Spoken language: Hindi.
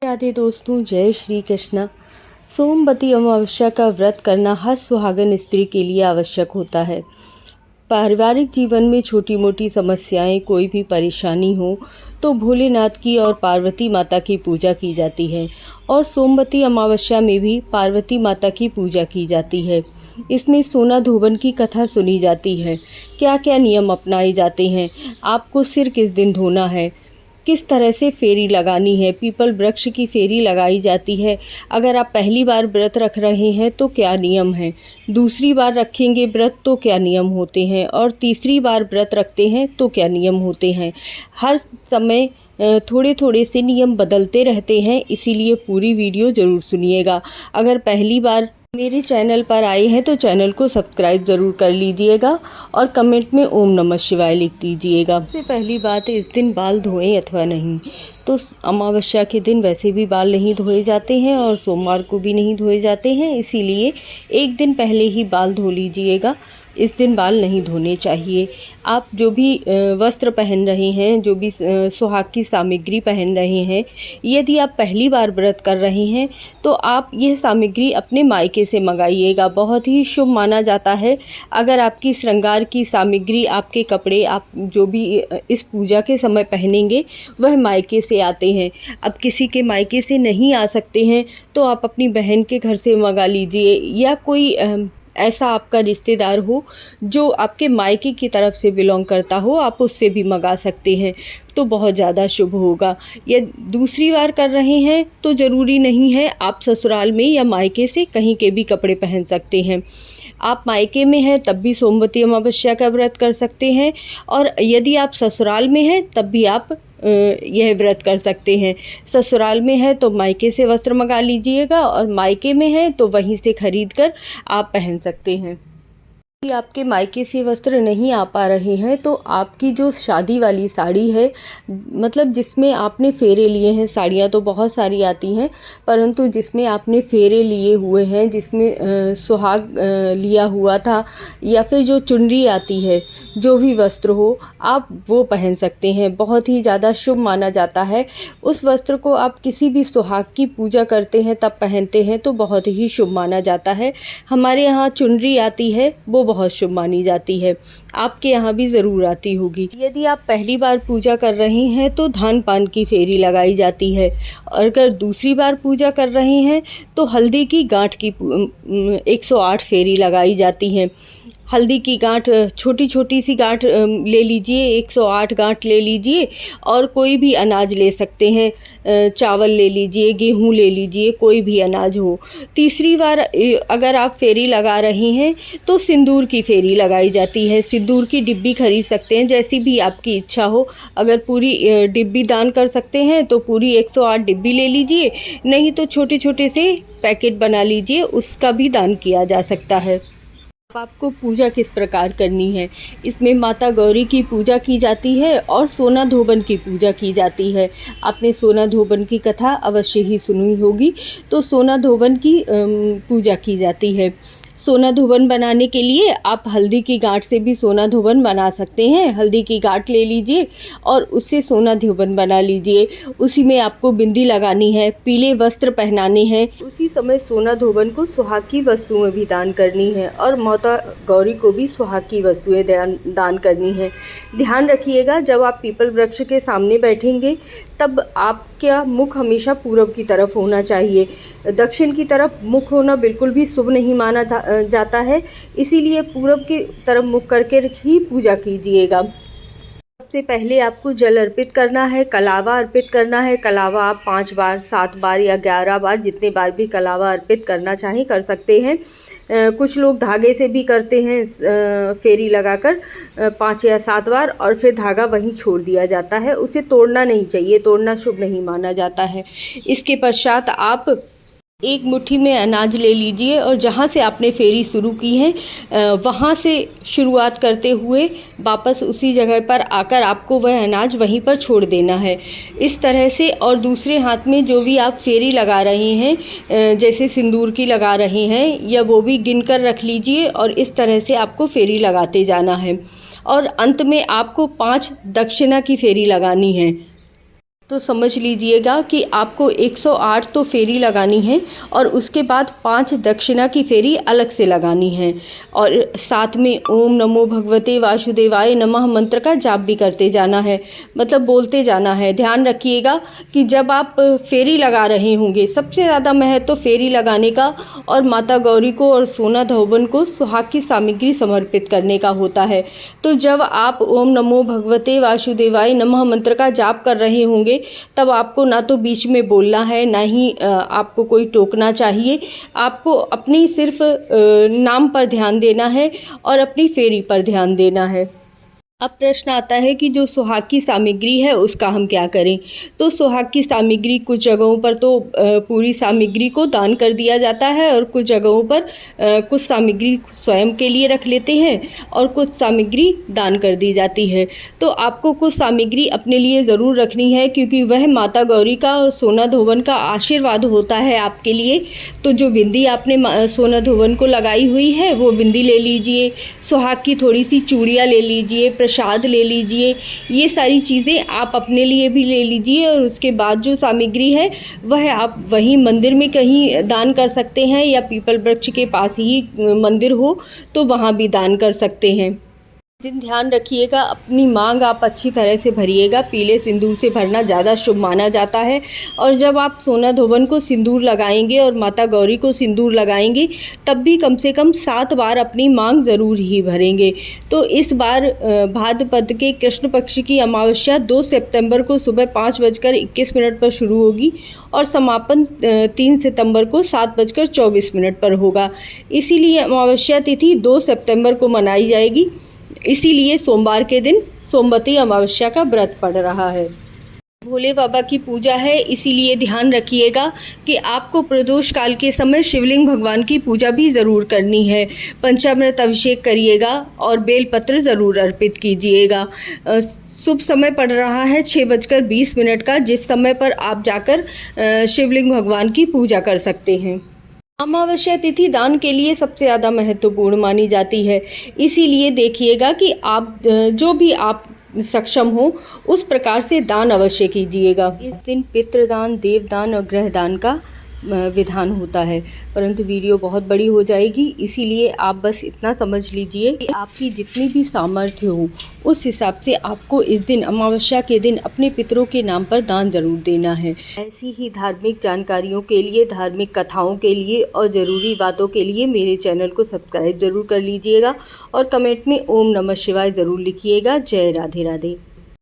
राधे दोस्तों, जय श्री कृष्णा। सोमवती अमावस्या का व्रत करना हर सुहागन स्त्री के लिए आवश्यक होता है। पारिवारिक जीवन में छोटी मोटी समस्याएं, कोई भी परेशानी हो तो भोलेनाथ की और पार्वती माता की पूजा की जाती है और सोमवती अमावस्या में भी पार्वती माता की पूजा की जाती है। इसमें सोना धोबन की कथा सुनी जाती है। क्या क्या नियम अपनाए जाते हैं, आपको सिर किस दिन धोना है, किस तरह से फेरी लगानी है, पीपल वृक्ष की फेरी लगाई जाती है। अगर आप पहली बार व्रत रख रहे हैं तो क्या नियम है, दूसरी बार रखेंगे व्रत तो क्या नियम होते हैं, और तीसरी बार व्रत रखते हैं तो क्या नियम होते हैं। हर समय थोड़े थोड़े से नियम बदलते रहते हैं, इसीलिए पूरी वीडियो ज़रूर सुनिएगा। अगर पहली बार मेरे चैनल पर आए हैं तो चैनल को सब्सक्राइब ज़रूर कर लीजिएगा और कमेंट में ओम नमः शिवाय लिख दीजिएगा। सबसे पहली बात है, इस दिन बाल धोएं अथवा नहीं। तो अमावस्या के दिन वैसे भी बाल नहीं धोए जाते हैं और सोमवार को भी नहीं धोए जाते हैं, इसीलिए एक दिन पहले ही बाल धो लीजिएगा। इस दिन बाल नहीं धोने चाहिए। आप जो भी वस्त्र पहन रहे हैं, जो भी सुहाग की सामग्री पहन रहे हैं, यदि आप पहली बार व्रत कर रहे हैं तो आप यह सामग्री अपने मायके से मंगाइएगा। बहुत ही शुभ माना जाता है अगर आपकी श्रृंगार की सामग्री, आपके कपड़े, आप जो भी इस पूजा के समय पहनेंगे वह मायके से आते हैं। अब किसी के मायके से नहीं आ सकते हैं तो आप अपनी बहन के घर से मंगा लीजिए, या कोई ऐसा आपका रिश्तेदार हो जो आपके मायके की तरफ से बिलोंग करता हो, आप उससे भी मंगा सकते हैं तो बहुत ज़्यादा शुभ होगा। या दूसरी बार कर रहे हैं तो ज़रूरी नहीं है, आप ससुराल में या मायके से कहीं के भी कपड़े पहन सकते हैं। आप मायके में हैं तब भी सोमवती अमावस्या का व्रत कर सकते हैं, और यदि आप ससुराल में हैं तब भी आप यह व्रत कर सकते हैं। ससुराल में है तो मायके से वस्त्र मंगा लीजिएगा और मायके में है तो वहीं से खरीद कर आप पहन सकते हैं। यदि आपके मायके से वस्त्र नहीं आ पा रहे हैं तो आपकी जो शादी वाली साड़ी है, मतलब जिसमें आपने फेरे लिए हैं, साड़ियाँ तो बहुत सारी आती हैं परंतु जिसमें आपने फेरे लिए हुए हैं, जिसमें सुहाग लिया हुआ था, या फिर जो चुनरी आती है, जो भी वस्त्र हो आप वो पहन सकते हैं। बहुत ही ज़्यादा शुभ माना जाता है। उस वस्त्र को आप किसी भी सुहाग की पूजा करते हैं तब पहनते हैं तो बहुत ही शुभ माना जाता है। हमारे यहाँ चुनरी आती है, वो बहुत शुभ मानी जाती है। आपके यहाँ भी ज़रूर आती होगी। यदि आप पहली बार पूजा कर रहे हैं तो धान पान की फेरी लगाई जाती है, और अगर दूसरी बार पूजा कर रहे हैं तो हल्दी की गांठ की 108 फेरी लगाई जाती हैं। हल्दी की गांठ, छोटी छोटी सी गांठ ले लीजिए, 108 गांठ ले लीजिए, और कोई भी अनाज ले सकते हैं, चावल ले लीजिए, गेहूं ले लीजिए, कोई भी अनाज हो। तीसरी बार अगर आप फेरी लगा रहे हैं तो सिंदूर की फेरी लगाई जाती है। सिंदूर की डिब्बी खरीद सकते हैं, जैसी भी आपकी इच्छा हो। अगर पूरी डिब्बी दान कर सकते हैं तो पूरी 108 डिब्बी ले लीजिए, नहीं तो छोटे छोटे से पैकेट बना लीजिए, उसका भी दान किया जा सकता है। आपको पूजा किस प्रकार करनी है, इसमें माता गौरी की पूजा की जाती है और सोना धोबन की पूजा की जाती है। आपने सोना धोबन की कथा अवश्य ही सुनी होगी। तो सोना धोबन की पूजा की जाती है। सोना धोबन बनाने के लिए आप हल्दी की गांठ से भी सोना धोबन बना सकते हैं। हल्दी की गांठ ले लीजिए और उससे सोना धोबन बना लीजिए। उसी में आपको बिंदी लगानी है, पीले वस्त्र पहनाने हैं। उसी समय सोना धोबन को सुहाग की वस्तुएं भी दान करनी है और माता गौरी को भी सुहाग की वस्तुएं दान करनी है। ध्यान रखिएगा, जब आप पीपल वृक्ष के सामने बैठेंगे तब आपका मुख हमेशा पूरब की तरफ होना चाहिए। दक्षिण की तरफ मुख होना बिल्कुल भी शुभ नहीं माना जाता है, इसीलिए पूरब की तरफ मुख करके ही पूजा कीजिएगा। सबसे पहले आपको जल अर्पित करना है, कलावा अर्पित करना है। कलावा आप 5 बार, 7 बार या 11 बार, जितने बार भी कलावा अर्पित करना चाहें कर सकते हैं। कुछ लोग धागे से भी करते हैं, फेरी लगाकर 5 या 7 बार, और फिर धागा वहीं छोड़ दिया जाता है। उसे तोड़ना नहीं चाहिए, तोड़ना शुभ नहीं माना जाता है। इसके पश्चात आप एक मुट्ठी में अनाज ले लीजिए और जहाँ से आपने फेरी शुरू की है वहाँ से शुरुआत करते हुए वापस उसी जगह पर आकर आपको वह अनाज वहीं पर छोड़ देना है। इस तरह से, और दूसरे हाथ में जो भी आप फेरी लगा रहे हैं, जैसे सिंदूर की लगा रहे हैं, या वो भी गिनकर रख लीजिए, और इस तरह से आपको फेरी लगाते जाना है। और अंत में आपको 5 दक्षिणा की फेरी लगानी है। तो समझ लीजिएगा कि आपको 108 तो फेरी लगानी है और उसके बाद 5 दक्षिणा की फेरी अलग से लगानी है और साथ में ओम नमो भगवते वासुदेवाय नमः मंत्र का जाप भी करते जाना है, मतलब बोलते जाना है। ध्यान रखिएगा कि जब आप फेरी लगा रहे होंगे, सबसे ज़्यादा महत्व तो फेरी लगाने का और माता गौरी को और सोना धोबन को सुहाग की सामग्री समर्पित करने का होता है। तो जब आप ओम नमो भगवते वासुदेवाय नमः मंत्र का जाप कर रहे होंगे तब आपको ना तो बीच में बोलना है, ना ही आपको कोई टोकना चाहिए। आपको अपनी सिर्फ नाम पर ध्यान देना है और अपनी फेरी पर ध्यान देना है। अब प्रश्न आता है कि जो सुहाग की सामग्री है उसका हम क्या करें। तो सुहाग की सामग्री कुछ जगहों पर तो पूरी सामग्री को दान कर दिया जाता है और कुछ जगहों पर कुछ सामग्री स्वयं के लिए रख लेते हैं और कुछ सामग्री दान कर दी जाती है। तो आपको कुछ सामग्री अपने लिए ज़रूर रखनी है, क्योंकि वह माता गौरी का और सोना धोवन का आशीर्वाद होता है आपके लिए। तो जो बिंदी आपने सोना धोवन को लगाई हुई है वो बिंदी ले लीजिए, सुहाग की थोड़ी सी चूड़ियाँ ले लीजिए, प्रसाद ले लीजिए, ये सारी चीज़ें आप अपने लिए भी ले लीजिए। और उसके बाद जो सामग्री है वह आप वहीं मंदिर में कहीं दान कर सकते हैं या पीपल वृक्ष के पास ही मंदिर हो तो वहाँ भी दान कर सकते हैं। दिन ध्यान रखिएगा, अपनी मांग आप अच्छी तरह से भरिएगा। पीले सिंदूर से भरना ज़्यादा शुभ माना जाता है और जब आप सोना धोबन को सिंदूर लगाएंगे और माता गौरी को सिंदूर लगाएंगे तब भी कम से कम 7 बार अपनी मांग ज़रूर ही भरेंगे। तो इस बार भाद्रपद के कृष्ण पक्ष की अमावस्या 2 सितंबर को सुबह 5:21 पर शुरू होगी और समापन 3 सितंबर को 7:24 पर होगा। इसीलिए अमावस्या तिथि 2 सितंबर को मनाई जाएगी। इसीलिए सोमवार के दिन सोमवती अमावस्या का व्रत पड़ रहा है। भोले बाबा की पूजा है, इसीलिए ध्यान रखिएगा कि आपको प्रदोष काल के समय शिवलिंग भगवान की पूजा भी ज़रूर करनी है। पंचामृत अभिषेक करिएगा और बेलपत्र ज़रूर अर्पित कीजिएगा। शुभ समय पड़ रहा है 6:20 का, जिस समय पर आप जाकर शिवलिंग भगवान की पूजा कर सकते हैं। अमावस्या तिथि दान के लिए सबसे ज़्यादा महत्वपूर्ण मानी जाती है, इसीलिए देखिएगा कि आप जो भी आप सक्षम हो उस प्रकार से दान अवश्य कीजिएगा। इस दिन पितृदान, देवदान और ग्रहदान का विधान होता है, परंतु वीडियो बहुत बड़ी हो जाएगी, इसीलिए आप बस इतना समझ लीजिए कि आपकी जितनी भी सामर्थ्य हो उस हिसाब से आपको इस दिन अमावस्या के दिन अपने पितरों के नाम पर दान ज़रूर देना है। ऐसी ही धार्मिक जानकारियों के लिए, धार्मिक कथाओं के लिए और ज़रूरी बातों के लिए मेरे चैनल को सब्सक्राइब ज़रूर कर लीजिएगा और कमेंट में ओम नमः शिवाय ज़रूर लिखिएगा। जय राधे राधे।